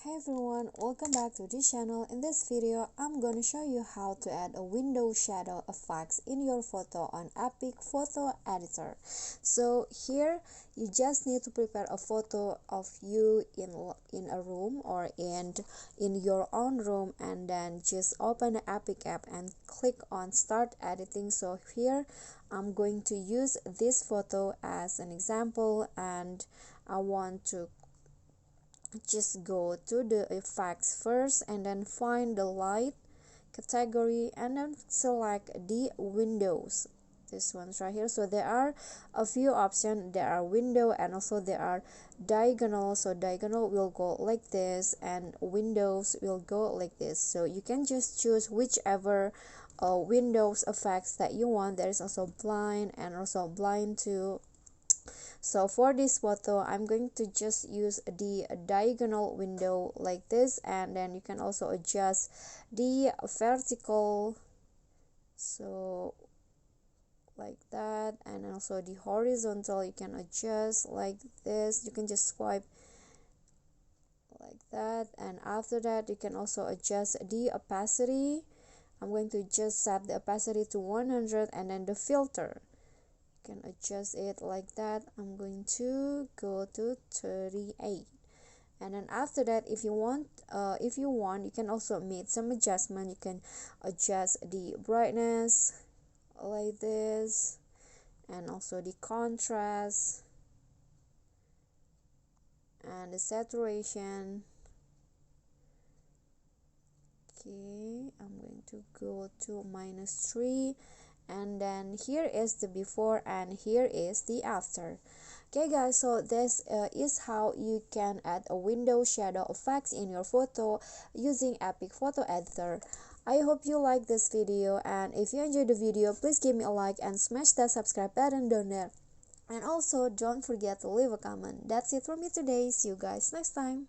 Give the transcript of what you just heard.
Hey everyone, welcome back to this channel. In this video, I'm gonna show you how to add a window shadow effects in your photo on EPIK Photo Editor. So here, you just need to prepare a photo of you in a room or in your own room, and then just open the EPIK app and click on Start Editing. So here, I'm going to use this photo as an example, and I want to just go to the effects first and then find the light category and then select the windows, this one's right here. So there are a few options. There are window and also there are diagonal. So diagonal will go like this and windows will go like this. So you can just choose whichever windows effects that you want. There is also blind and also blind too. So for this photo, I'm going to just use the diagonal window like this, and then you can also adjust the vertical, so like that, and also the horizontal you can adjust like this. You can just swipe like that, and after that you can also adjust the opacity. I'm going to just set the opacity to 100, and then the filter, can adjust it like that. I'm going to go to 38, and then after that, if you want you can also make some adjustment. You can adjust the brightness like this, and also the contrast and the saturation. Okay, I'm going to go to -3, and then here is the before and here is the after. Okay guys, so this is how you can add a window shadow effects in your photo using EPIK Photo Editor. I hope you like this video, and if you enjoyed the video, please give me a like and smash that subscribe button down there, and also don't forget to leave a comment. That's it from me today. See you guys next time.